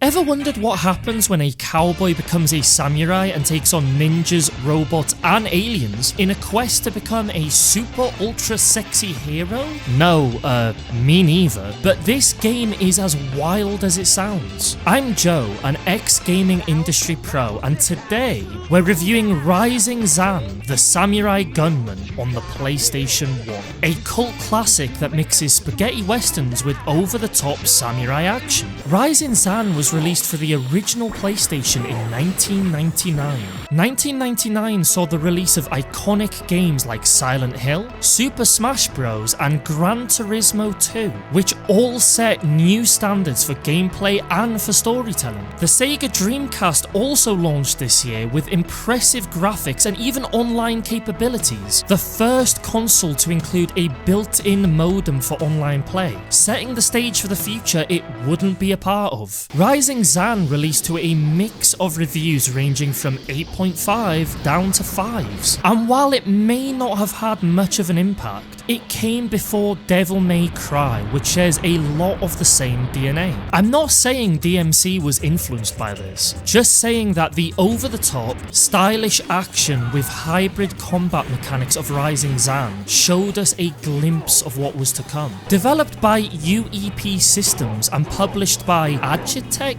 Ever wondered what happens when a cowboy becomes a samurai and takes on ninjas, robots and aliens in a quest to become a super ultra sexy hero? No, me neither, but this game is as wild as it sounds. I'm Joe, an ex-gaming industry pro, and today we're reviewing Rising Zan, the Samurai Gunman on the PlayStation 1. A cult classic that mixes spaghetti westerns with over-the-top samurai action. Rising Zan was released for the original PlayStation in 1999. 1999 saw the release of iconic games like Silent Hill, Super Smash Bros. And Gran Turismo 2, which all set new standards for gameplay and for storytelling. The Sega Dreamcast also launched this year with impressive graphics and even online capabilities, the first console to include a built-in modem for online play, setting the stage for the future it wouldn't be a part of. Rising Zan released to a mix of reviews ranging from 8.5 down to 5s, and while it may not have had much of an impact, it came before Devil May Cry, which shares a lot of the same DNA. I'm not saying DMC was influenced by this, just saying that the over-the-top, stylish action with hybrid combat mechanics of Rising Zan showed us a glimpse of what was to come. Developed by UEP Systems and published by Agitech?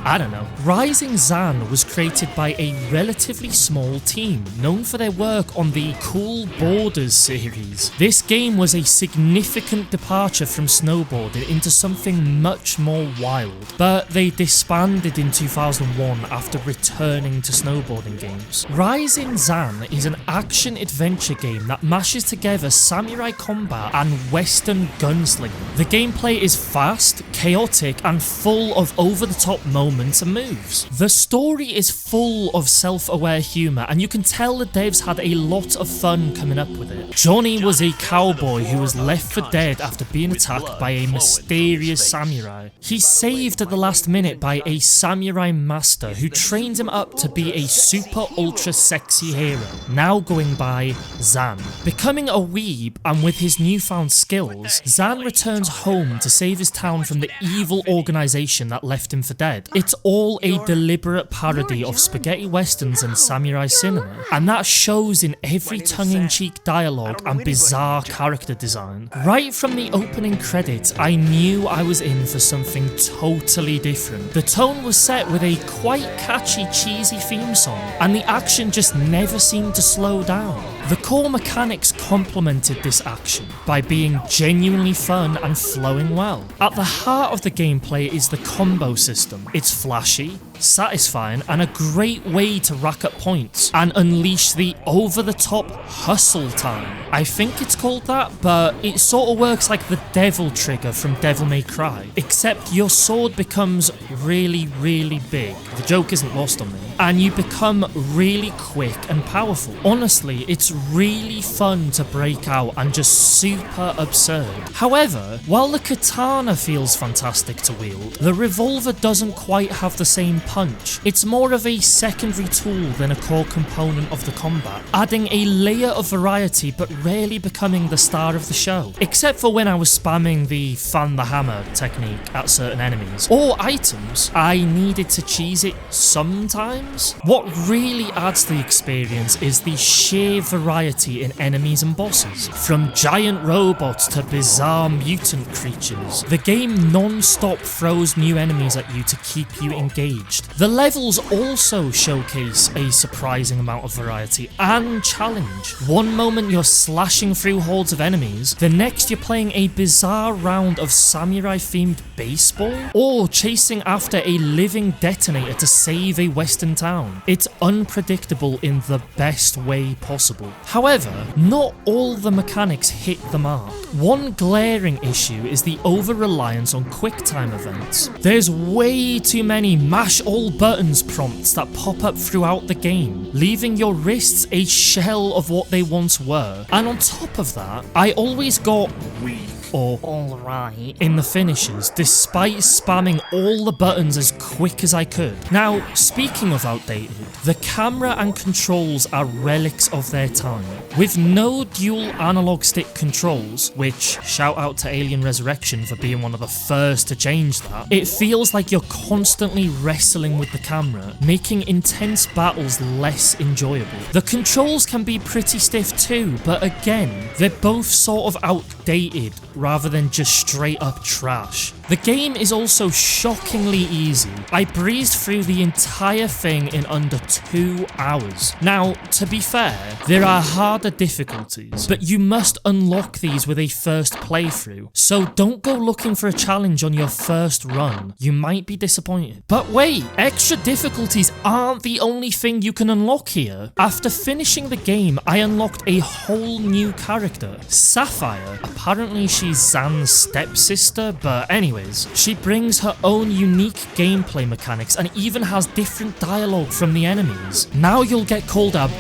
I don't know. Rising Zan was created by a relatively small team, known for their work on the Cool Borders series. This game was a significant departure from snowboarding into something much more wild, but they disbanded in 2001 after returning to snowboarding games. Rising Zan is an action-adventure game that mashes together samurai combat and western gunslinging. The gameplay is fast, chaotic, and full of over-the-top moments and moves. The story is full of self-aware humour, and you can tell the devs had a lot of fun coming up with it. Johnny was a cowboy who was left for dead after being attacked by a mysterious samurai. He's saved at the last minute by a samurai master who trains him up to be a super ultra sexy hero, now going by Zan. Becoming a weeb and with his newfound skills, Zan returns home to save his town from the evil organisation that left him for dead. It's all a deliberate parody of spaghetti westerns and samurai cinema, and that shows in every tongue-in-cheek dialogue and bizarre character design. Right from the opening credits, I knew I was in for something totally different. The tone was set with a quite catchy, cheesy theme song, and the action just never seemed to slow down. The core mechanics complemented this action by being genuinely fun and flowing well. At the heart of the gameplay is the combo system. It's flashy, satisfying, and a great way to rack up points and unleash the over-the-top hustle time. I think it's called that, but it sort of works like the devil trigger from Devil May Cry, except your sword becomes really, really big. The joke isn't lost on me. And you become really quick and powerful. Honestly, it's really fun to break out and just super absurd. However, while the katana feels fantastic to wield, the revolver doesn't quite have the same punch. It's more of a secondary tool than a core component of the combat, adding a layer of variety but rarely becoming the star of the show. Except for when I was spamming the fan the hammer technique at certain enemies or items, I needed to cheese it sometimes. What really adds to the experience is the sheer variety in enemies and bosses. From giant robots to bizarre mutant creatures, the game non-stop throws new enemies at you to keep you engaged. The levels also showcase a surprising amount of variety and challenge. One moment you're slashing through hordes of enemies, the next you're playing a bizarre round of samurai-themed baseball, or chasing after a living detonator to save a western town. It's unpredictable in the best way possible. However, not all the mechanics hit the mark. One glaring issue is the over-reliance on QuickTime events. There's way too many mash all buttons prompts that pop up throughout the game, leaving your wrists a shell of what they once were. And on top of that, I always got weak or alright in the finishes, despite spamming all the buttons as quick as I could. Now, speaking of outdated, the camera and controls are relics of their time. With no dual analog stick controls, which shout out to Alien Resurrection for being one of the first to change that, it feels like you're constantly wrestling with the camera, making intense battles less enjoyable. The controls can be pretty stiff too, but again, they're both sort of outdated rather than just straight up trash. The game is also shockingly easy. I breezed through the entire thing in under 2 hours. Now, to be fair, there are harder difficulties, but you must unlock these with a first playthrough, so don't go looking for a challenge on your first run. You might be disappointed. But wait, extra difficulties aren't the only thing you can unlock here. After finishing the game, I unlocked a whole new character, Sapphire. Apparently she's Zan's stepsister, but anyways, she brings her own unique gameplay mechanics and even has different dialogue from the enemies. Now you'll get called a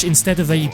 instead of a.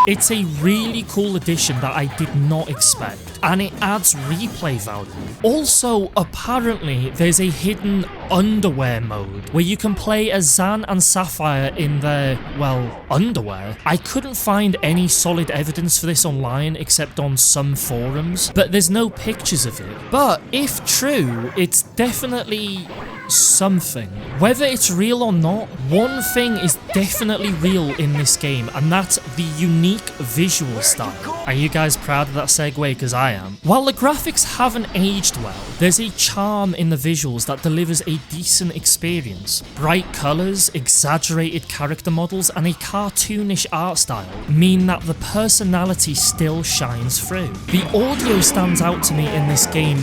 It's a really cool addition that I did not expect, and it adds replay value. Also, apparently, there's a hidden underwear mode where you can play as Zan and Sapphire in their, well, underwear. I couldn't find any solid evidence for this online except on some forums, but there's no pictures of it. But if true, it's definitely something. Whether it's real or not, one thing is definitely real in this game, and that's the unique visual style. Are you guys proud of that segue? Because I am. While the graphics haven't aged well, there's a charm in the visuals that delivers a decent experience. Bright colours, exaggerated character models, and a cartoonish art style mean that the personality still shines through. The audio stands out to me in this game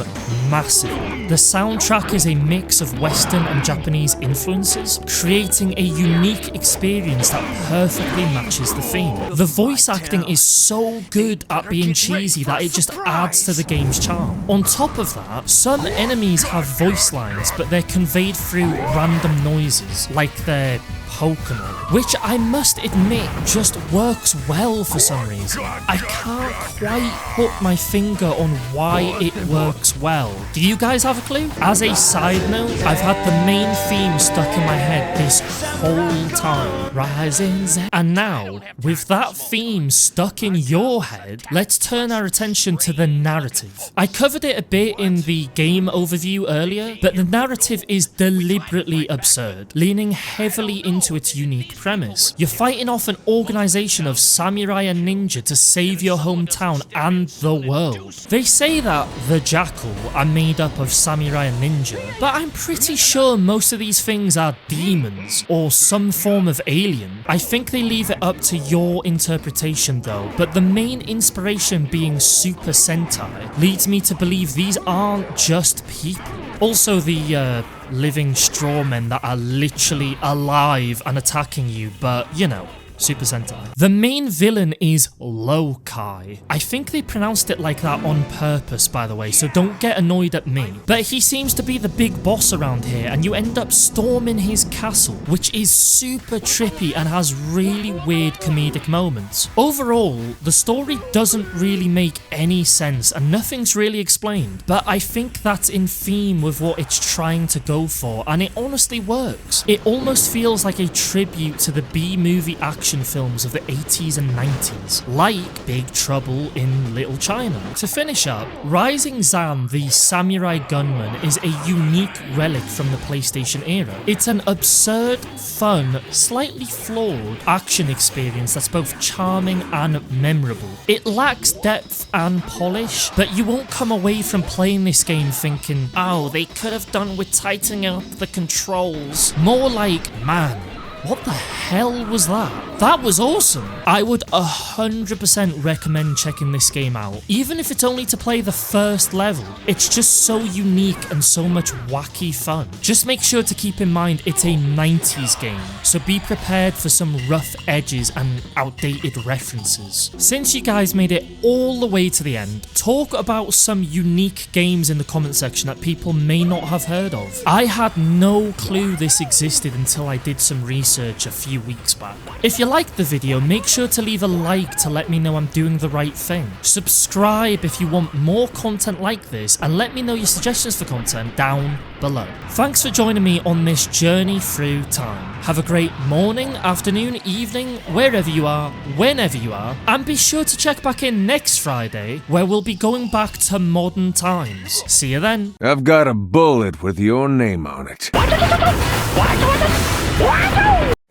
massively. The soundtrack is a mix of Western and Japanese influences, creating a unique experience that perfectly matches the theme. The voice acting is so good at being cheesy that it just adds to the game's charm. On top of that, some enemies have voice lines, but they're conveyed through random noises, like their Pokemon, which I must admit just works well for some reason. I can't quite put my finger on why it works well. Do you guys have a clue? As a side note, I've had the main theme stuck in my head this whole time. Rising Zan. And now, with that theme stuck in your head, let's turn our attention to the narrative. I covered it a bit in the game overview earlier, but the narrative is deliberately absurd, leaning heavily into its unique premise. You're fighting off an organization of samurai and ninja to save your hometown and the world. They say that the Jackal are made up of samurai and ninja, but I'm pretty sure most of these things are demons or some form of alien. I think they leave it up to your interpretation though, but the main inspiration being Super Sentai leads me to believe these aren't just people. Also the living straw men that are literally alive and attacking you, but you know, Super Sentai. The main villain is Lokai. I think they pronounced it like that on purpose, by the way, so don't get annoyed at me. But he seems to be the big boss around here, and you end up storming his castle, which is super trippy and has really weird comedic moments. Overall, the story doesn't really make any sense, and nothing's really explained, but I think that's in theme with what it's trying to go for, and it honestly works. It almost feels like a tribute to the B-movie action films of the 80s and 90s, like Big Trouble in Little China. To finish up, Rising Zan, the Samurai Gunman, is a unique relic from the PlayStation era. It's an absurd, fun, slightly flawed action experience that's both charming and memorable. It lacks depth and polish, but you won't come away from playing this game thinking, oh, they could have done with tightening up the controls. More like, man, what the hell was that? That was awesome! I would 100% recommend checking this game out, even if it's only to play the first level. It's just so unique and so much wacky fun. Just make sure to keep in mind it's a 90s game, so be prepared for some rough edges and outdated references. Since you guys made it all the way to the end, talk about some unique games in the comment section that people may not have heard of. I had no clue this existed until I did some research research a few weeks back. If you liked the video, make sure to leave a like to let me know I'm doing the right thing. Subscribe if you want more content like this, and let me know your suggestions for content down below. Thanks for joining me on this journey through time. Have a great morning, afternoon, evening, wherever you are, whenever you are, and be sure to check back in next Friday where we'll be going back to modern times. See you then. I've got a bullet with your name on it.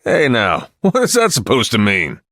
Hey now, what is that supposed to mean?